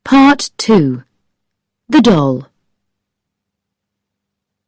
Part 2. The Doll.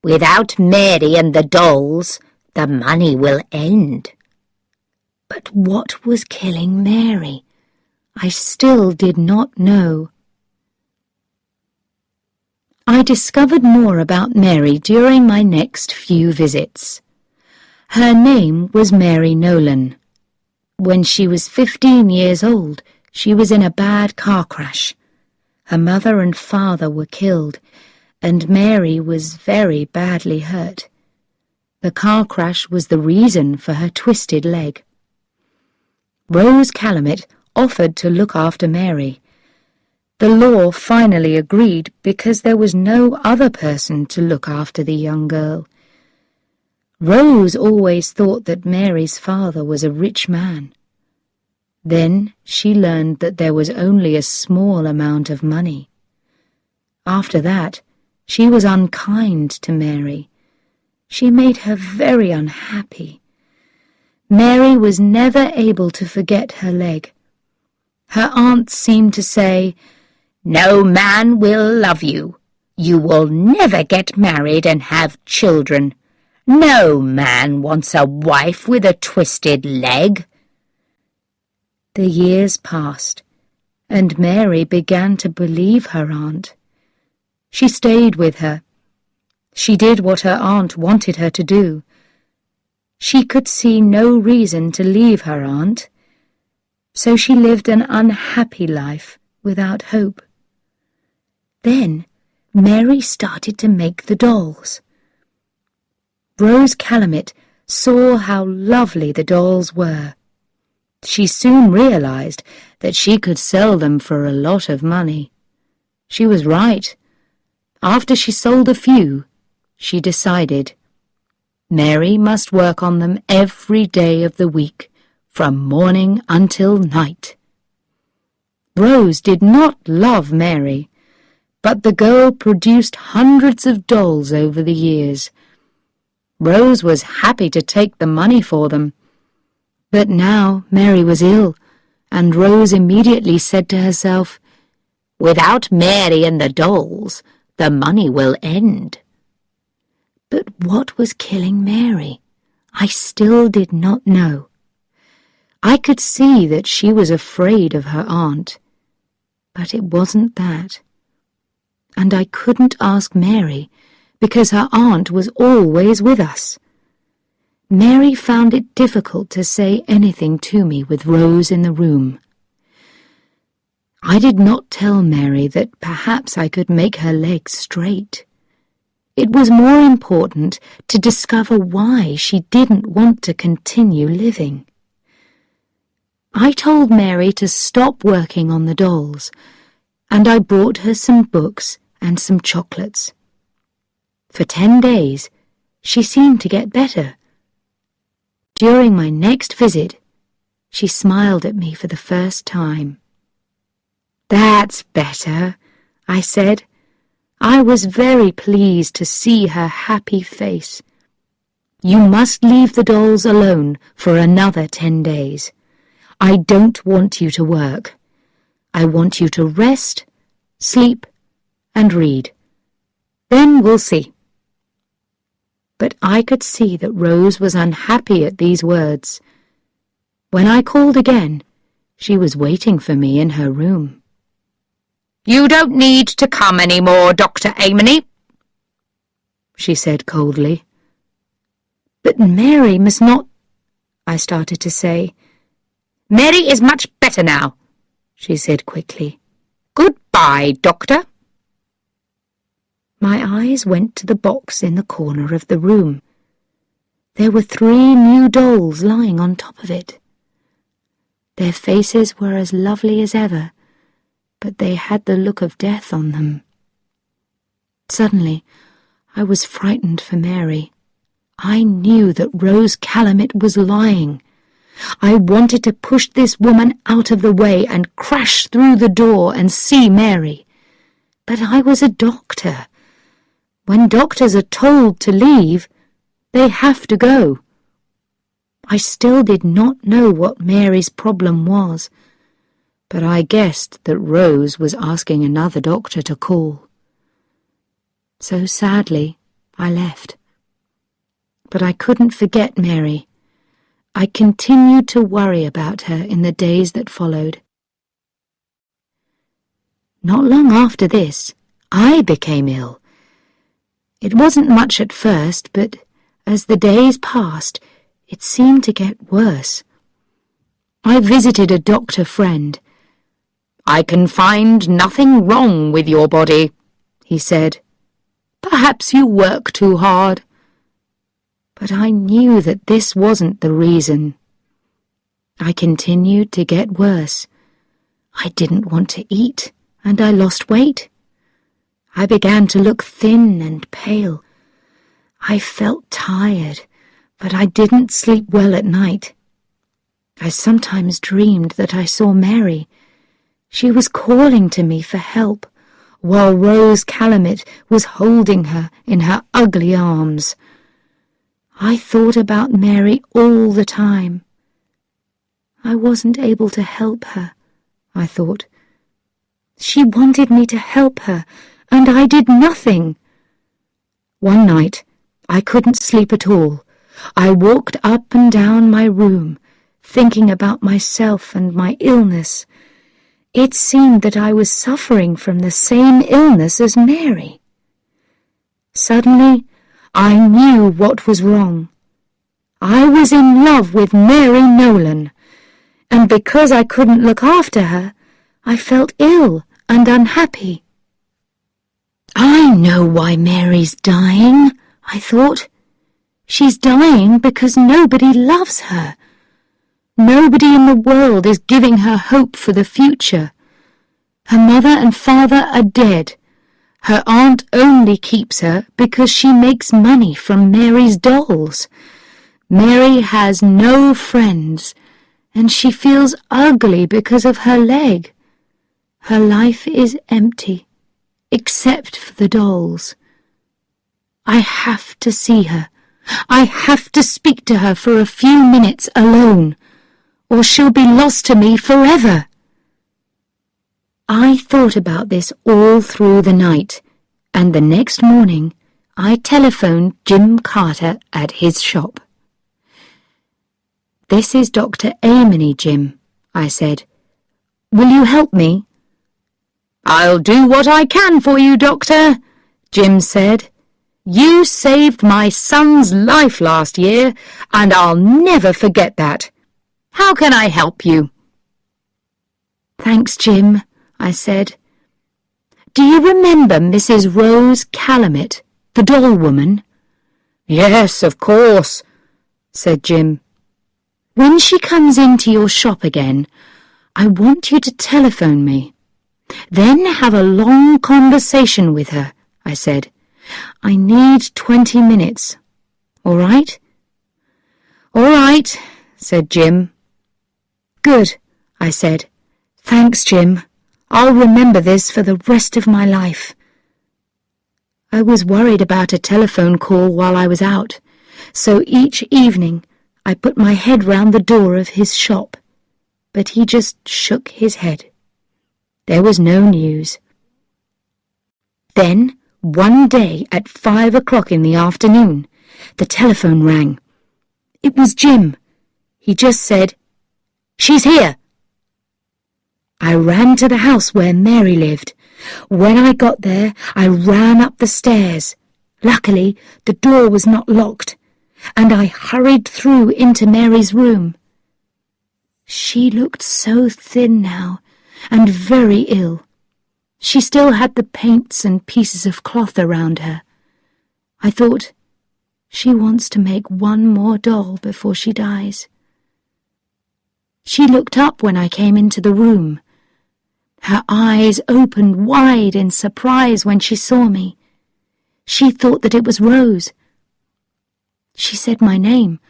Without Mary and the dolls, the money will end. But what was killing Mary? I still did not know. I discovered more about Mary during my next few visits. Her name was Mary Nolan. When she was 15 years old, she was in a bad car crash. Her mother and father were killed, and Mary was very badly hurt. The car crash was the reason for her twisted leg. Rose Calumet offered to look after Mary. The law finally agreed because there was no other person to look after the young girl. Rose always thought that Mary's father was a rich man. Then she learned that there was only a small amount of money. After that, she was unkind to Mary. She made her very unhappy. Mary was never able to forget her leg. Her aunt seemed to say, "No man will love you. You will never get married and have children. No man wants a wife with a twisted leg." The years passed, and Mary began to believe her aunt. She stayed with her. She did what her aunt wanted her to do. She could see no reason to leave her aunt, so she lived an unhappy life without hope. Then Mary started to make the dolls. Rose Calumet saw how lovely the dolls were. She soon realized that she could sell them for a lot of money. She was right. After she sold a few, she decided Mary must work on them every day of the week, from morning until night. Rose did not love Mary, but the girl produced hundreds of dolls over the years. Rose was happy to take the money for them. But now Mary was ill, and Rose immediately said to herself, "Without Mary and the dolls, the money will end." But what was killing Mary? I still did not know. I could see that she was afraid of her aunt, but it wasn't that. And I couldn't ask Mary, because her aunt was always with us. Mary found it difficult to say anything to me with Rose in the room. I did not tell Mary that perhaps I could make her legs straight. It was more important to discover why she didn't want to continue living. I told Mary to stop working on the dolls, and I brought her some books and some chocolates. For 10 days, she seemed to get better. During my next visit, she smiled at me for the first time. "That's better," I said. I was very pleased to see her happy face. "You must leave the dolls alone for another 10 days. I don't want you to work. I want you to rest, sleep, and read. Then we'll see." But I could see that Rose was unhappy at these words. When I called again, she was waiting for me in her room. "You don't need to come any more, Dr. Amony," she said coldly. "But Mary must not—" I started to say. "Mary is much better now," she said quickly. "Goodbye, Doctor." My eyes went to the box in the corner of the room. There were 3 new dolls lying on top of it. Their faces were as lovely as ever, but they had the look of death on them. Suddenly, I was frightened for Mary. I knew that Rose Calumet was lying. I wanted to push this woman out of the way and crash through the door and see Mary. But I was a doctor. When doctors are told to leave, they have to go. I still did not know what Mary's problem was, but I guessed that Rose was asking another doctor to call. So sadly, I left. But I couldn't forget Mary. I continued to worry about her in the days that followed. Not long after this, I became ill. It wasn't much at first, but as the days passed, it seemed to get worse. I visited a doctor friend. "I can find nothing wrong with your body," he said. "Perhaps you work too hard." But I knew that this wasn't the reason. I continued to get worse. I didn't want to eat, and I lost weight. I began to look thin and pale. I felt tired, but I didn't sleep well at night. I sometimes dreamed that I saw Mary. She was calling to me for help, while Rose Calumet was holding her in her ugly arms. I thought about Mary all the time. I wasn't able to help her, I thought. She wanted me to help her, and I did nothing. One night, I couldn't sleep at all. I walked up and down my room, thinking about myself and my illness. It seemed that I was suffering from the same illness as Mary. Suddenly, I knew what was wrong. I was in love with Mary Nolan, and because I couldn't look after her, I felt ill and unhappy. I know why Mary's dying, I thought. She's dying because nobody loves her. Nobody in the world is giving her hope for the future. Her mother and father are dead. Her aunt only keeps her because she makes money from Mary's dolls. Mary has no friends, and she feels ugly because of her leg. Her life is empty, except for the dolls. I have to see her. I have to speak to her for a few minutes alone, or she'll be lost to me forever. I thought about this all through the night, and the next morning I telephoned Jim Carter at his shop. "This is Dr. Amony, Jim," I said. "Will you help me?" "I'll do what I can for you, Doctor," Jim said. "You saved my son's life last year, and I'll never forget that. How can I help you?" "Thanks, Jim," I said. "Do you remember Mrs. Rose Calumet, the doll woman?" "Yes, of course," said Jim. "When she comes into your shop again, I want you to telephone me. Then have a long conversation with her," I said. "I need 20 minutes. All right?" "All right," said Jim. "Good," I said. "Thanks, Jim. I'll remember this for the rest of my life." I was worried about a telephone call while I was out, so each evening I put my head round the door of his shop, but he just shook his head. There was no news. Then, one day at 5 o'clock in the afternoon, the telephone rang. It was Jim. He just said, "She's here." I ran to the house where Mary lived. When I got there, I ran up the stairs. Luckily, the door was not locked, and I hurried through into Mary's room. She looked so thin now, and very ill. She still had the paints and pieces of cloth around her. I thought, she wants to make one more doll before she dies. She looked up when I came into the room. Her eyes opened wide in surprise when she saw me. She thought that it was Rose. She said my name,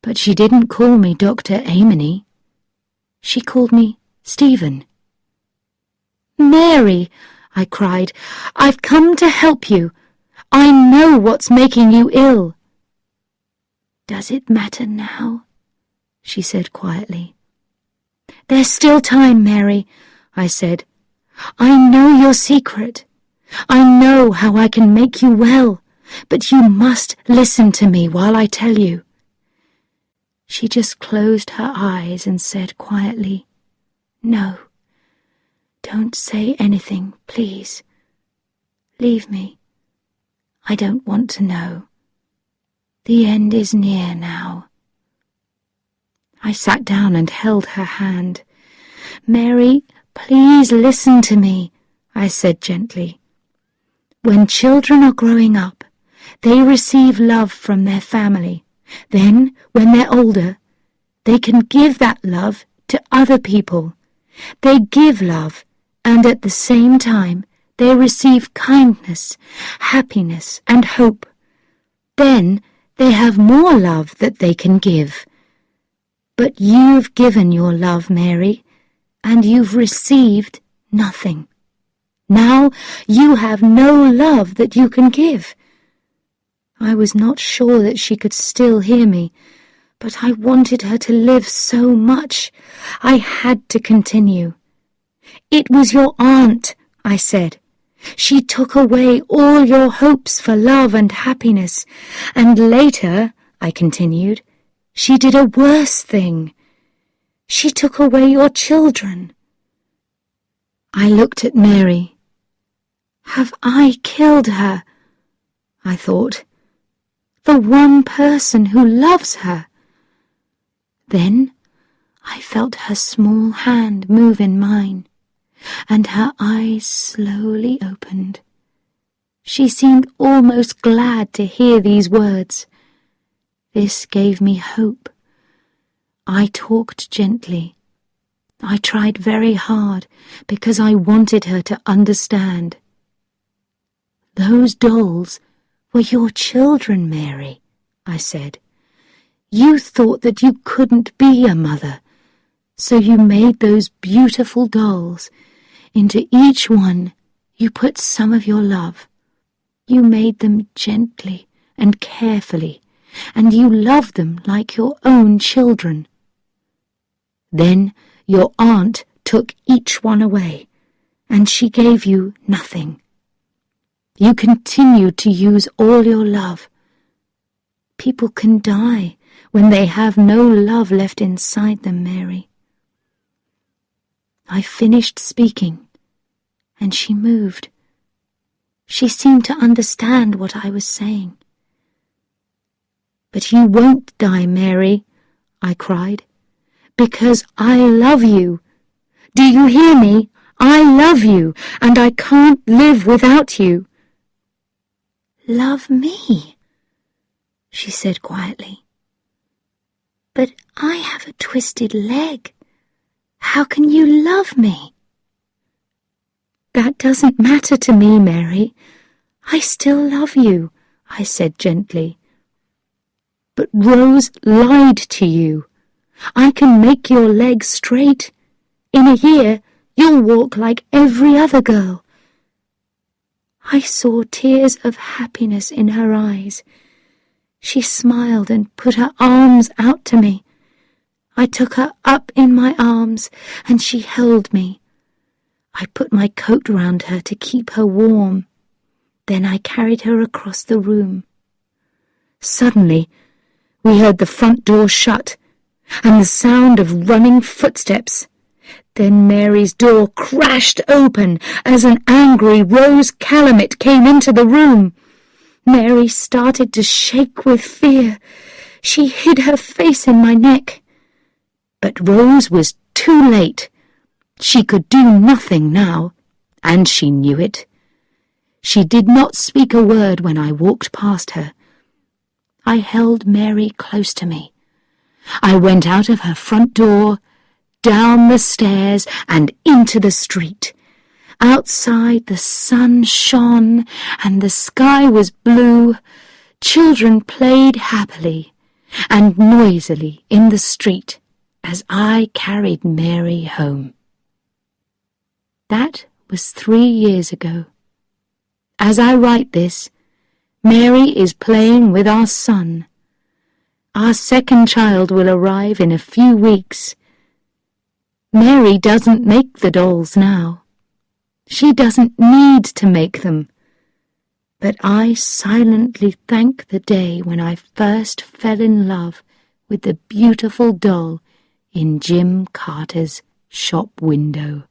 but she didn't call me Dr. Amony. She called me Stephen. "Mary," I cried, "I've come to help you. I know what's making you ill." "Does it matter now?" she said quietly. "There's still time, Mary," I said. "I know your secret. I know how I can make you well, but you must listen to me while I tell you." She just closed her eyes and said quietly, "No, don't say anything, please. Leave me. I don't want to know. The end is near now." I sat down and held her hand. "Mary, please listen to me," I said gently. "When children are growing up, they receive love from their family. Then, when they're older, they can give that love to other people. They give love, and at the same time, they receive kindness, happiness, and hope. Then they have more love that they can give. But you've given your love, Mary, and you've received nothing. Now you have no love that you can give." I was not sure that she could still hear me, but I wanted her to live so much. I had to continue. "It was your aunt," I said. "She took away all your hopes for love and happiness, and later," I continued, "she did a worse thing. She took away your children." I looked at Mary. Have I killed her? I thought. The one person who loves her. Then I felt her small hand move in mine, and her eyes slowly opened. She seemed almost glad to hear these words. This gave me hope. I talked gently. I tried very hard because I wanted her to understand. "Those dolls were your children, Mary," I said. "You thought that you couldn't be a mother, so you made those beautiful dolls. Into each one you put some of your love. You made them gently and carefully, and you loved them like your own children. Then your aunt took each one away, and she gave you nothing. You continued to use all your love. People can die when they have no love left inside them, Mary." I finished speaking, and she moved. She seemed to understand what I was saying. "But you won't die, Mary," I cried, "because I love you. Do you hear me? I love you, and I can't live without you." "Love me?" she said quietly. "But I have a twisted leg. How can you love me?" "That doesn't matter to me, Mary. I still love you," I said gently. "But Rose lied to you. I can make your leg straight. In a year, you'll walk like every other girl." I saw tears of happiness in her eyes. She smiled and put her arms out to me. I took her up in my arms, and she held me. I put my coat round her to keep her warm. Then I carried her across the room. Suddenly, we heard the front door shut, and the sound of running footsteps. Then Mary's door crashed open as an angry Rose Calumet came into the room. Mary started to shake with fear. She hid her face in my neck. But Rose was too late. She could do nothing now, and she knew it. She did not speak a word when I walked past her. I held Mary close to me. I went out of her front door, down the stairs and into the street. Outside the sun shone and the sky was blue. Children played happily and noisily in the street as I carried Mary home. That was 3 years ago. As I write this, Mary is playing with our son. Our second child will arrive in a few weeks. Mary doesn't make the dolls now. She doesn't need to make them. But I silently thank the day when I first fell in love with the beautiful doll in Jim Carter's shop window.